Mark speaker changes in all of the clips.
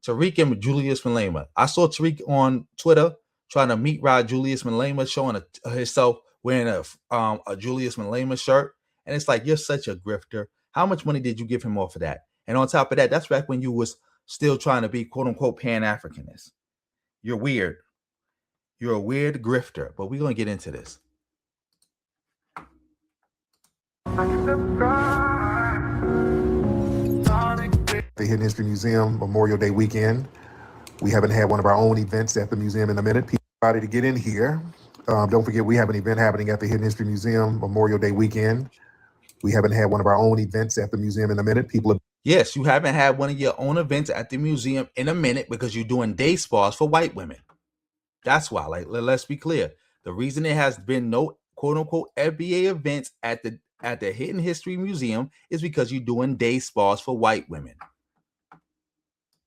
Speaker 1: Tariq and Julius Malema. I saw Tariq on Twitter trying to meet ride Julius Malema, showing himself wearing a Julius Malema shirt. And it's like, you're such a grifter. How much money did you give him off of that? And on top of that, that's back when you was still trying to be quote unquote Pan-Africanist. You're weird. You're a weird grifter, but we're going to get into this.
Speaker 2: The Hidden History Museum Memorial Day weekend. We haven't had one of our own events at the museum in a minute. People to get in here. Don't forget, we have an event happening at the Hidden History Museum Memorial Day weekend. We haven't had one of our own events at the museum in a minute.
Speaker 1: Yes, you haven't had one of your own events at the museum in a minute because you're doing day spas for white women. That's why, like, let's be clear. The reason there has been no quote unquote FBA events at the Hidden History Museum is because you're doing day spas for white women.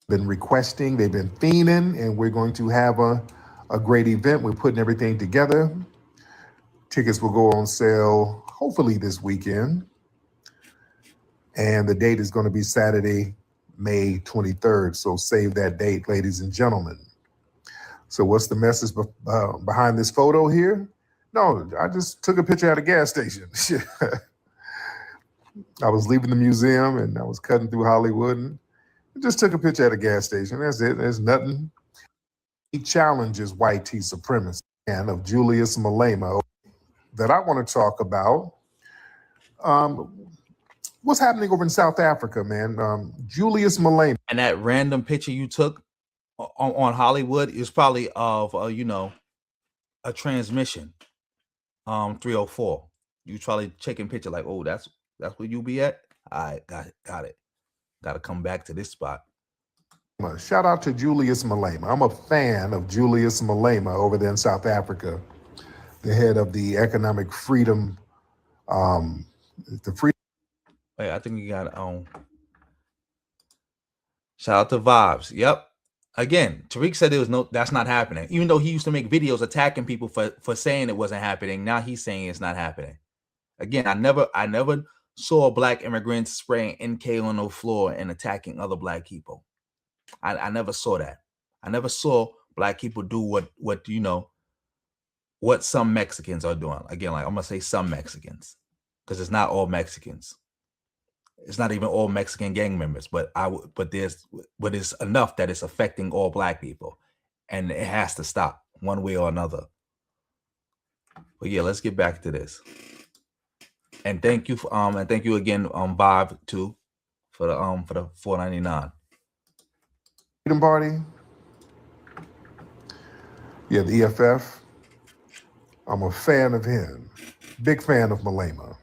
Speaker 2: Been requesting, they've been fiending, and we're going to have a great event. We're putting everything together. Tickets will go on sale hopefully this weekend. And the date is going to be Saturday, May 23rd. So save that date, ladies and gentlemen. So what's the message behind this photo here? No, I just took a picture at a gas station. I was leaving the museum and I was cutting through Hollywood and just took a picture at a gas station. That's it. There's nothing. He challenges white tea supremacy and of Julius Malema that I want to talk about. What's happening over in South Africa, man? Julius Malema.
Speaker 1: And that random picture you took on Hollywood is probably of, a transmission, 304. You probably checking picture like, oh, that's where you be at? All right, got it. Got to come back to this spot.
Speaker 2: Shout out to Julius Malema. I'm a fan of Julius Malema over there in South Africa, the head of the Economic Freedom, the Freedom.
Speaker 1: Wait, I think you got shout out to Vibes. Yep. Again, Tariq said that's not happening. Even though he used to make videos attacking people for saying it wasn't happening, now he's saying it's not happening. Again, I never saw black immigrants spraying NK on the floor and attacking other black people. I never saw that. I never saw black people do what some Mexicans are doing. Again, like I'm gonna say some Mexicans, because it's not all Mexicans. It's not even all Mexican gang members, but it's enough that it's affecting all black people, and it has to stop one way or another. But yeah, let's get back to this. And thank you and thank you again, Vibe too, for the $4.99.
Speaker 2: Freedom Party. Yeah, the EFF. I'm a fan of him. Big fan of Malema.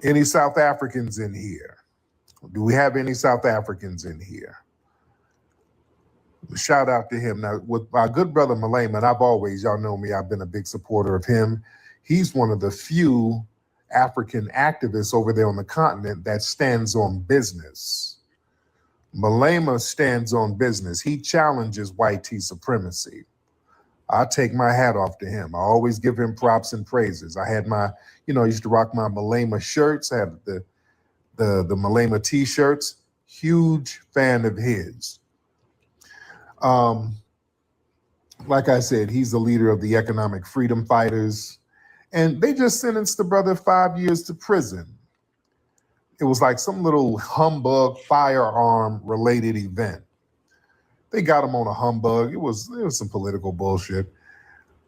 Speaker 2: Any South Africans in here? Do we have any South Africans in here? Shout out to him. Now, with my good brother Malema, and y'all know me, I've been a big supporter of him. He's one of the few African activists over there on the continent that stands on business. Malema stands on business. He challenges white tea supremacy. I take my hat off to him. I always give him props and praises. I had I used to rock my Malema shirts, I had the Malema t-shirts. Huge fan of his. Like I said, he's the leader of the Economic Freedom Fighters. And they just sentenced the brother 5 years to prison. It was like some little humbug firearm related event. They got him on a humbug. It was some political bullshit.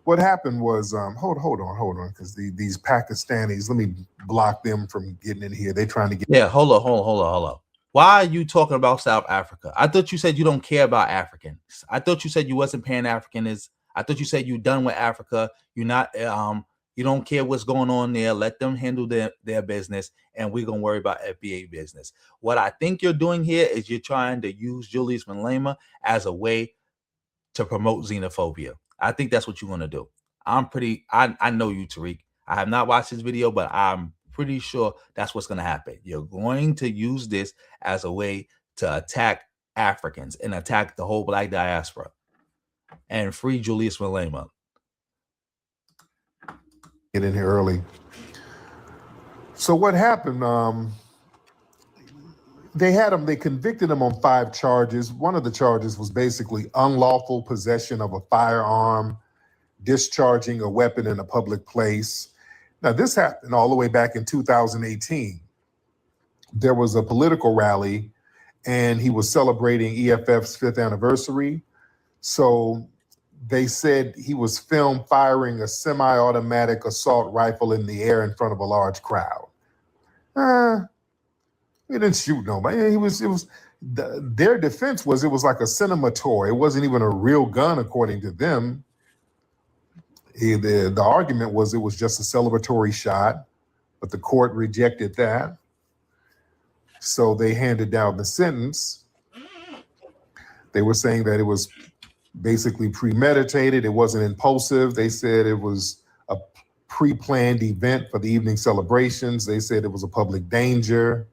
Speaker 2: What happened was, hold on, because these Pakistanis, let me block them from getting in here. They're trying to get.
Speaker 1: Yeah, hold on. Why are you talking about South Africa? I thought you said you don't care about Africans. I thought you said you wasn't Pan-Africanist. I thought you said you done with Africa. You're not. You don't care what's going on there. Let them handle their business, and we're gonna worry about FBA business. What I think you're doing here is you're trying to use Julius Malema as a way to promote xenophobia. I think that's what you're gonna do. I know you, Tariq. I have not watched this video, but I'm pretty sure that's what's gonna happen. You're going to use this as a way to attack Africans and attack the whole black diaspora and free Julius Malema.
Speaker 2: Get in here early. So what happened? They convicted him on 5 charges. One of the charges was basically unlawful possession of a firearm, discharging a weapon in a public place. Now, this happened all the way back in 2018. There was a political rally, and he was celebrating EFF's 5th anniversary. So they said he was filmed firing a semi-automatic assault rifle in the air in front of a large crowd. He didn't shoot nobody. Their defense was it was like a cinema toy. It wasn't even a real gun, according to them. The argument was it was just a celebratory shot, but the court rejected that. So they handed down the sentence. They were saying that it was basically premeditated. It wasn't impulsive. They said it was a pre-planned event for the evening celebrations. They said it was a public danger.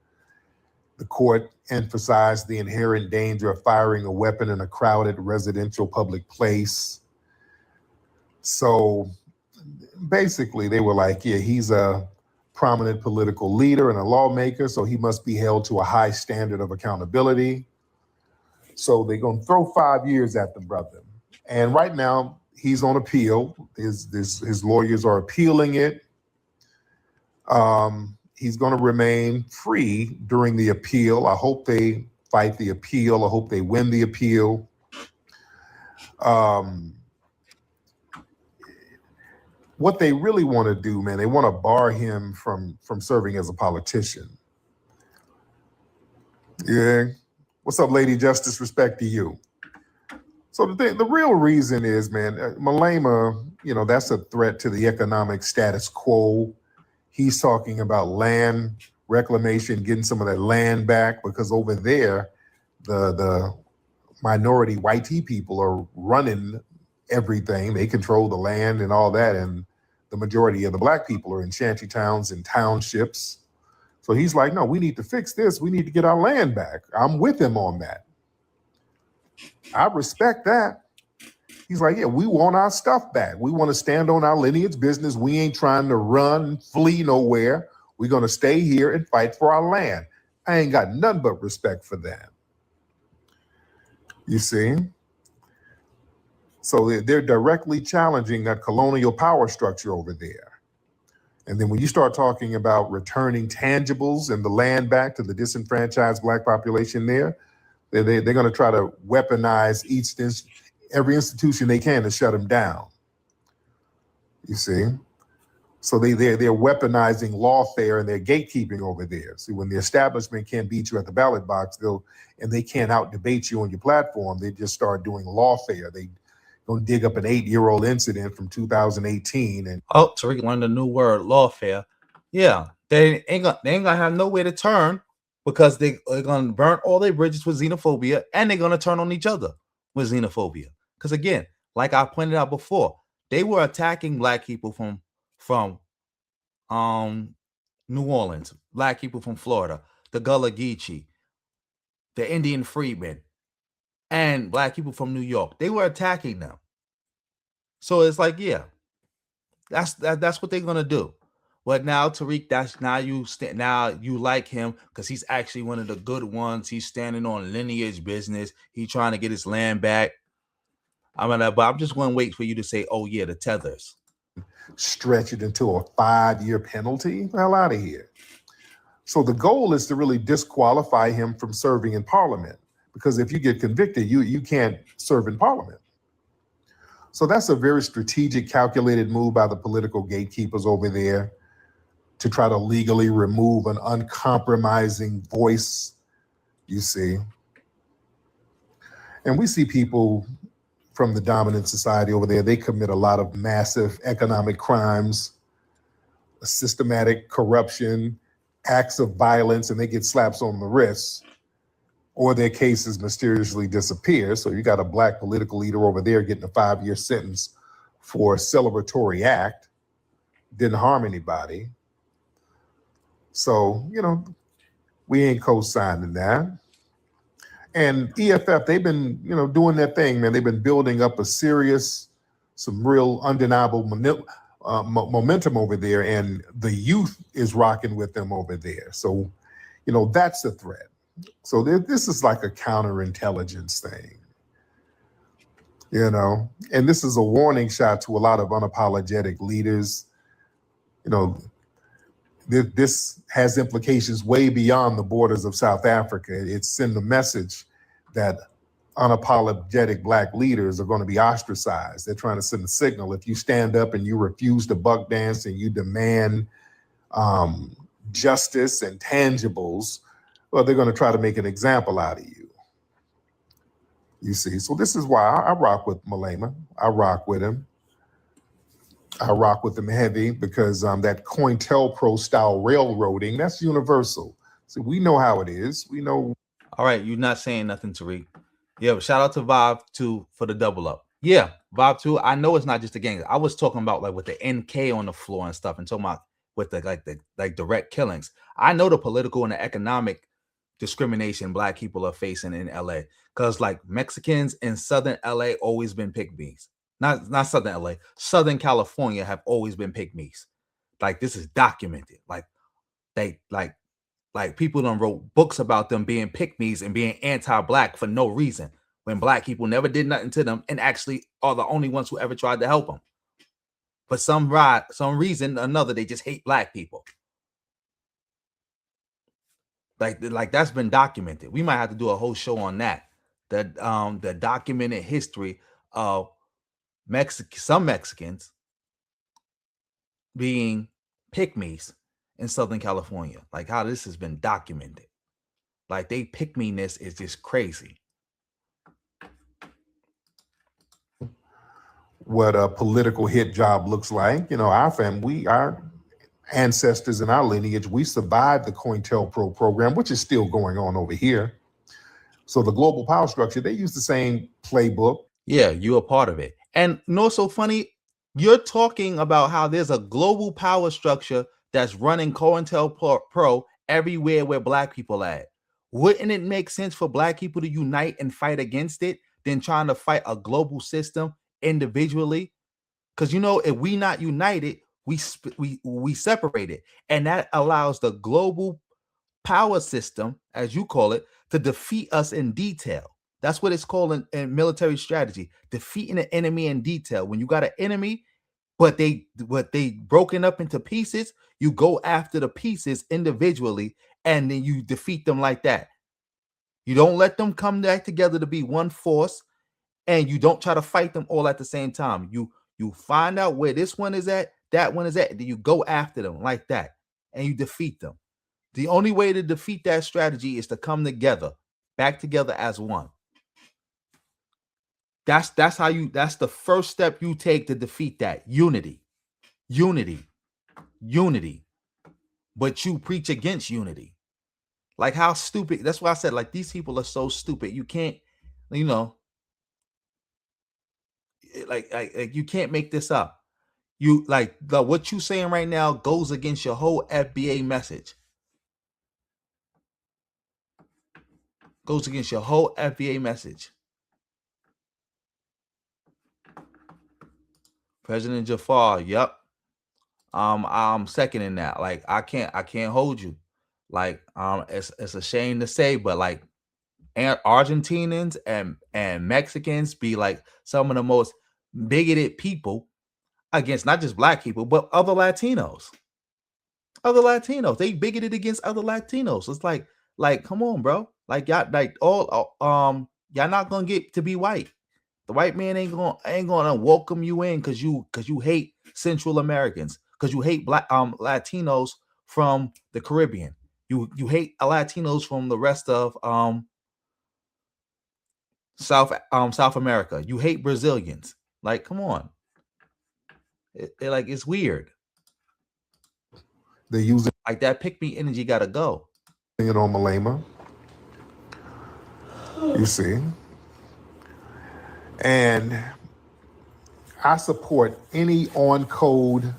Speaker 2: The court emphasized the inherent danger of firing a weapon in a crowded residential public place. So basically they were like, yeah, he's a prominent political leader and a lawmaker, so he must be held to a high standard of accountability. So they're going to throw 5 years at the brother. And right now he's on appeal. His lawyers are appealing it. He's going to remain free during the appeal. I hope they fight the appeal. I hope they win the appeal. What they really want to do, man, they want to bar him from serving as a politician. Yeah. What's up, Lady Justice? Respect to you. So the real reason is, man, Malema, that's a threat to the economic status quo. He's talking about land reclamation, getting some of that land back, because over there, the minority white people are running everything. They control the land and all that. And the majority of the black people are in shanty towns and townships. So he's like, no, we need to fix this. We need to get our land back. I'm with him on that. I respect that. He's like, yeah, we want our stuff back. We want to stand on our lineage business. We ain't trying to run, flee nowhere. We're going to stay here and fight for our land. I ain't got none but respect for that. You see? So they're directly challenging that colonial power structure over there. And then when you start talking about returning tangibles and the land back to the disenfranchised black population there, they're going to try to weaponize every institution they can to shut them down. You see? So they're weaponizing lawfare and they're gatekeeping over there. See, when the establishment can't beat you at the ballot box, and they can't out-debate you on your platform, they just start doing lawfare. They gonna dig up an 8-year-old incident from 2018 and
Speaker 1: Tariq learned a new word, lawfare. Yeah, they ain't gonna have nowhere to turn, because they're gonna burn all their bridges with xenophobia, and they're gonna turn on each other with xenophobia. Because again, like I pointed out before, they were attacking black people from New Orleans, black people from Florida, the Gullah Geechee, the Indian freedmen, and black people from New York. They were attacking them. So it's like, yeah, that's what they're gonna do. But now, Tariq, now you like him because he's actually one of the good ones. He's standing on lineage business. He's trying to get his land back. But I'm just going to wait for you to say, oh yeah, the tethers.
Speaker 2: Stretch it into a 5-year penalty? The hell out of here. So the goal is to really disqualify him from serving in Parliament, because if you get convicted, you can't serve in Parliament. So that's a very strategic, calculated move by the political gatekeepers over there to try to legally remove an uncompromising voice, you see. And we see people from the dominant society over there, they commit a lot of massive economic crimes, systematic corruption, acts of violence, and they get slaps on the wrists, or their cases mysteriously disappear. So you got a black political leader over there getting a 5-year sentence for a celebratory act, didn't harm anybody. So, we ain't co-signing that. And EFF, they've been, doing their thing, man. They've been building up some real undeniable momentum over there, and the youth is rocking with them over there. So, that's a threat. So this is like a counterintelligence thing, and this is a warning shot to a lot of unapologetic leaders. This has implications way beyond the borders of South Africa. It's sending a message that unapologetic Black leaders are going to be ostracized. They're trying to send a signal. If you stand up and you refuse to buck dance and you demand justice and tangibles, well, they're going to try to make an example out of you. You see, so this is why I rock with Malema. I rock with him. I rock with him heavy because that COINTELPRO style railroading, that's universal. So we know how it is. We know.
Speaker 1: All right, you're not saying nothing, Tariq. Yeah, but shout out to Vibe 2 for the double up. Yeah, Vibe 2. I know it's not just the gangs. I was talking about like with the NK on the floor and stuff, and talking about with the direct killings. I know the political and the economic discrimination Black people are facing in LA, because like Mexicans in Southern LA always been pick-me's. Not Southern LA, Southern California have always been pick-me's. Like this is documented. Like people done wrote books about them being pick-me's and being anti-Black for no reason, when Black people never did nothing to them and actually are the only ones who ever tried to help them. For some reason or another, they just hate Black people. Like that's been documented. We might have to do a whole show on that. The documented history of some Mexicans being pick-me's in Southern California. Like how this has been documented. Like they pick-me-ness is just crazy.
Speaker 2: What a political hit job looks like. Our family, our ancestors and our lineage, we survived the COINTELPRO program, which is still going on over here. So the global power structure, they use the same playbook.
Speaker 1: Yeah, you're a part of it. And so funny, you're talking about how there's a global power structure that's running COINTELPRO everywhere where Black people are at. Wouldn't it make sense for Black people to unite and fight against it than trying to fight a global system individually? Because if we not united, we separated, and that allows the global power system, as you call it, to defeat us in detail. That's what it's called in military strategy, defeating an enemy in detail. When you got an enemy, but they broken up into pieces, you go after the pieces individually, and then you defeat them like that. You don't let them come back together to be one force, and you don't try to fight them all at the same time. You find out where this one is at, that one is at, and then you go after them like that, and you defeat them. The only way to defeat that strategy is to come together, back together as one. That's the first step you take to defeat that. Unity. But you preach against unity. Like how stupid. That's why I said, like, these people are so stupid. You can't, like you can't make this up. You what you saying right now goes against your whole FBA message. Goes against your whole FBA message. President Jafar, yep. I'm seconding that. Like I can't hold you. Like it's a shame to say, but like Argentinians and Mexicans be like some of the most bigoted people against not just Black people, but other Latinos. They bigoted against other Latinos. It's like come on, bro. Like y'all y'all not gonna get to be white. The white man ain't gonna welcome you in because you hate Central Americans, because you hate Black Latinos from the Caribbean. You hate Latinos from the rest of South America. You hate Brazilians. Like, come on. It's weird.
Speaker 2: They use it
Speaker 1: like that. Pick me energy gotta go.
Speaker 2: On Malema. You see. And I support any on-code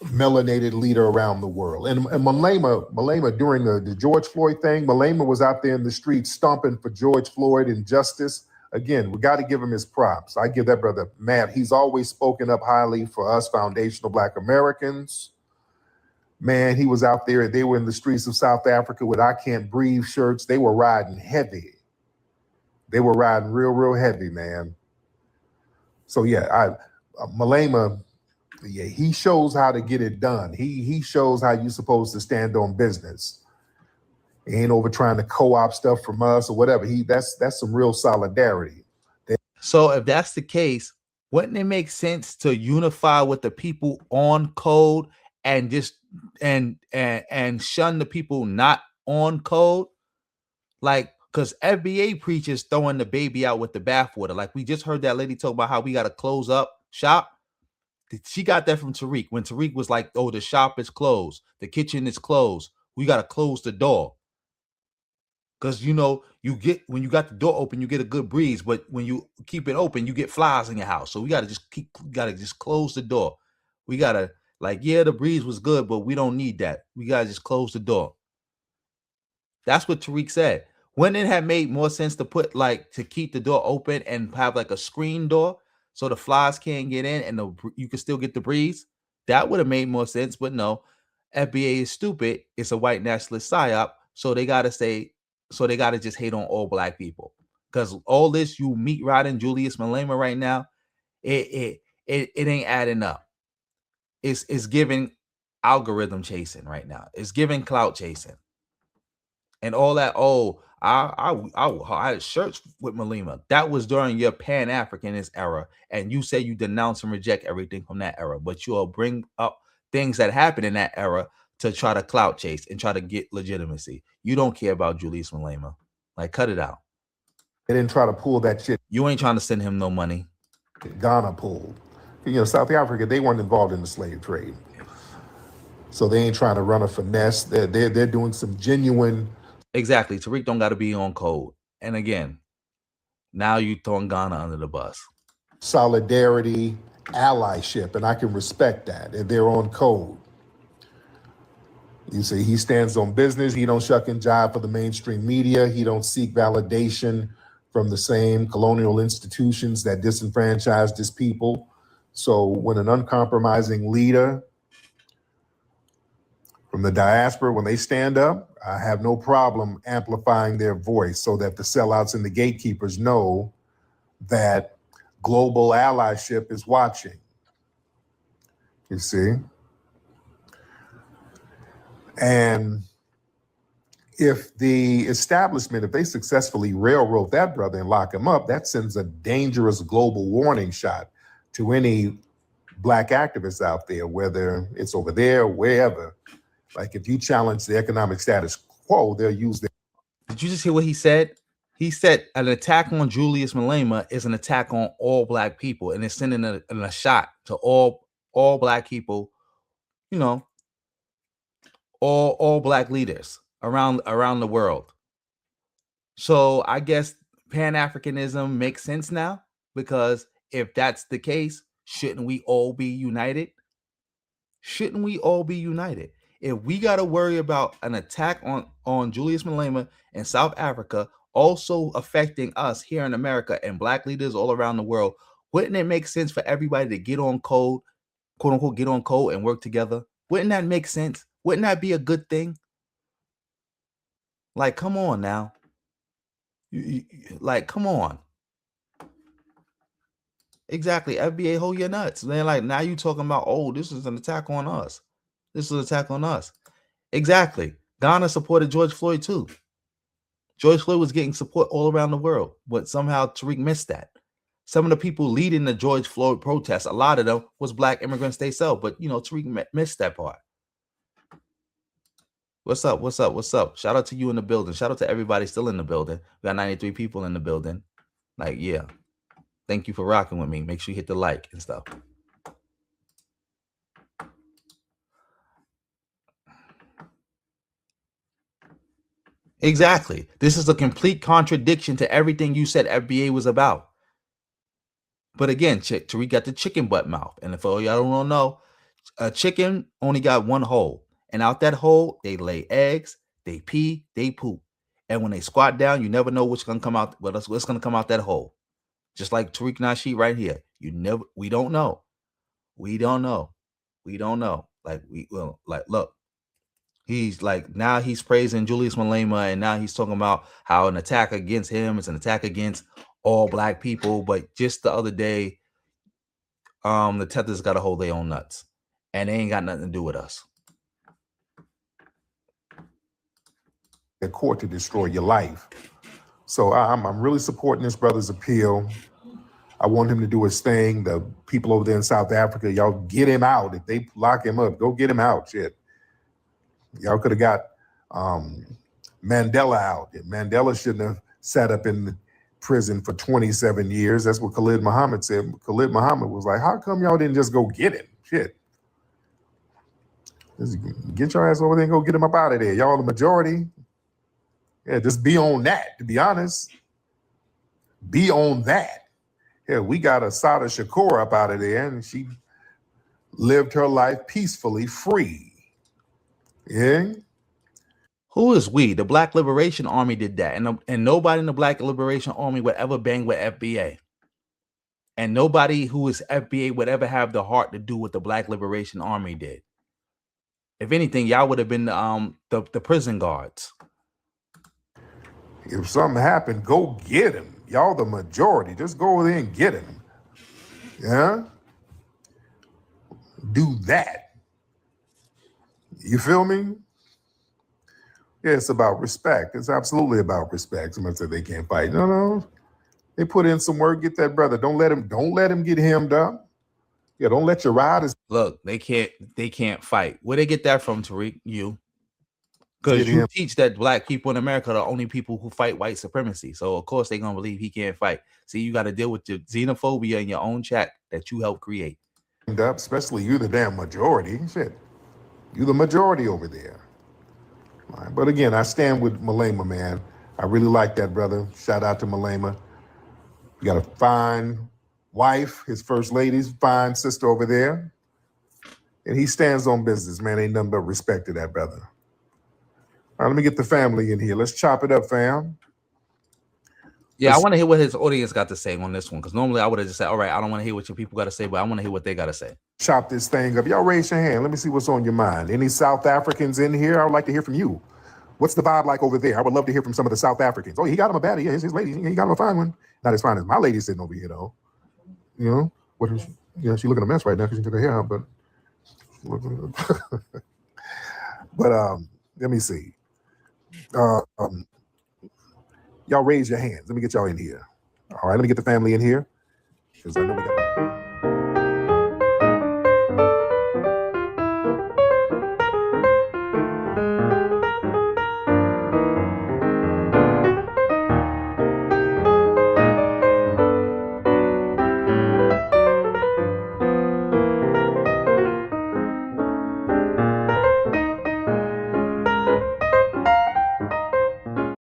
Speaker 2: melanated leader around the world. And Malema during the George Floyd thing, Malema was out there in the streets stomping for George Floyd and justice again, we got to give him his props. I give that brother Matt. He's always spoken up highly for us foundational Black Americans. Man, he was out there. They were in the streets of South Africa with "I Can't Breathe" shirts. They were riding heavy. They were riding real heavy, man. So yeah, Malema, yeah, he shows how to get it done. He shows how you're supposed to stand on business. He ain't over trying to co-op stuff from us or whatever. That's some real solidarity.
Speaker 1: So if that's the case, wouldn't it make sense to unify with the people on code and just and shun the people not on code? Like, because FBA preachers throwing the baby out with the bathwater. Like we just heard that lady talk about how we got to close up shop. She got that from Tariq when Tariq was like, "Oh, the shop is closed, the kitchen is closed. We got to close the door." Because you know, when you got the door open, you get a good breeze. But when you keep it open, you get flies in your house. So we gotta just close the door. We gotta, like, yeah, the breeze was good, but we don't need that. We gotta just close the door. That's what Tariq said. Wouldn't it have made more sense to put to keep the door open and have like a screen door so the flies can't get in and you can still get the breeze? That would have made more sense. But no, FBA is stupid. It's a white nationalist psyop. So they gotta just hate on all Black people. Because all this you meat riding Julius Malema right now, it ain't adding up. It's giving algorithm chasing right now. It's giving clout chasing. And all that, I had shirts with Malema. That was during your Pan-Africanist era. And you say you denounce and reject everything from that era. But you'll bring up things that happened in that era to try to clout chase and try to get legitimacy. You don't care about Julius Malema. Like, cut it out.
Speaker 2: They didn't try to pull that shit.
Speaker 1: You ain't trying to send him no money.
Speaker 2: Ghana pulled. You know, South Africa, they weren't involved in the slave trade. So they ain't trying to run a finesse. They're doing some genuine.
Speaker 1: Exactly. Tariq don't got to be on code. And again, now you throwing Ghana under the bus.
Speaker 2: Solidarity, allyship, and I can respect that. And they're on code. You see, he stands on business. He don't shuck and jive for the mainstream media. He don't seek validation from the same colonial institutions that disenfranchised his people. So when an uncompromising leader from the diaspora, when they stand up, I have no problem amplifying their voice so that the sellouts and the gatekeepers know that global allyship is watching. You see? And if the establishment, if they successfully railroad that brother and lock him up, that sends a dangerous global warning shot to any Black activists out there, whether it's over there or wherever. Like, if you challenge the economic status quo, they'll use that.
Speaker 1: Did you just hear what he said? He said an attack on Julius Malema is an attack on all Black people, and it's sending a shot to all Black people, you know, all Black leaders around the world. So I guess Pan-Africanism makes sense now, because if that's the case, shouldn't we all be united? Shouldn't we all be united? If we got to worry about an attack on Julius Malema in South Africa also affecting us here in America and Black leaders all around the world, wouldn't it make sense for everybody to get on code, quote unquote, get on code and work together? Wouldn't that make sense? Wouldn't that be a good thing? Like, come on now. Like, come on. Exactly. FBA, hold your nuts. They're like, now you talking about, oh, this is an attack on us. This is an attack on us. Exactly. Ghana supported George Floyd too. George Floyd was getting support all around the world, but somehow Tariq missed that. Some of the people leading the George Floyd protests, a lot of them was Black immigrants themselves, but you know, Tariq missed that part. What's up? What's up? What's up? Shout out to you in the building. Shout out to everybody still in the building. We got 93 people in the building. Like, yeah. Thank you for rocking with me. Make sure you hit the like and stuff. Exactly. This is a complete contradiction to everything you said FBA was about. But again, Tariq got the chicken butt mouth. And if all y'all don't know, a chicken only got one hole. And out that hole, they lay eggs, they pee, they poop. And when they squat down, you never know what's going to come out, what's going to come out that hole. Just like Tariq Nasheed right here. We don't know. Like look, he's like, now he's praising Julius Malema, and now he's talking about how an attack against him is an attack against all black people. But just the other day, the Tethers got to hold their own nuts, and they ain't got nothing to do with us.
Speaker 2: The court to destroy your life. So I'm really supporting this brother's appeal. I want him to do his thing. The people over there in South Africa, y'all get him out. If they lock him up, go get him out. Shit. Y'all could have got Mandela out. Mandela shouldn't have sat up in prison for 27 years. That's what Khalid Muhammad said. Khalid Muhammad was like, how come y'all didn't just go get him? Shit. Just get your ass over there and go get him up out of there. Y'all the majority. Yeah, just be on that, to be honest. Be on that. Yeah, we got Asada Shakur up out of there, and she lived her life peacefully, free. Yeah.
Speaker 1: Who is we? The Black Liberation Army did that, and nobody in the Black Liberation Army would ever bang with FBA, and nobody who is FBA would ever have the heart to do what the Black Liberation Army did. If anything, y'all would have been the prison guards.
Speaker 2: If something happened, go get him. Y'all the majority. Just go over there and get him. Yeah? Do that. You feel me? Yeah, it's about respect. It's absolutely about respect. Somebody said they can't fight. No. They put in some work, get that brother. Don't let him get hemmed up. Yeah, don't let your riders.
Speaker 1: Look, they can't fight. Where they get that from, Tariq? You. Because you teach that black people in America are the only people who fight white supremacy. So, of course, they're going to believe he can't fight. See, you got to deal with the xenophobia in your own chat that you helped create.
Speaker 2: Especially you, the damn majority. Shit. You the majority over there. All right. But again, I stand with Malema, man. I really like that brother. Shout out to Malema. You got a fine wife, his first lady's fine sister over there. And he stands on business, man. Ain't nothing but respect to that brother. All right, let me get the family in here. Let's chop it up, fam.
Speaker 1: Yeah, I want to hear what his audience got to say on this one, because normally I would have just said, all right, I don't want to hear what your people got to say, but I want to hear what they got to say.
Speaker 2: Chop this thing up. Y'all raise your hand. Let me see what's on your mind. Any South Africans in here? I would like to hear from you. What's the vibe like over there? I would love to hear from some of the South Africans. Oh, he got him a baddie. Yeah, his lady. He got him a fine one. Not as fine as my lady sitting over here, though. You know? What is she? Yeah, she's looking a mess right now because she took her hair out, but... But let me see. Y'all raise your hands. Let me get y'all in here. All right, let me get the family in here. Because I know we got...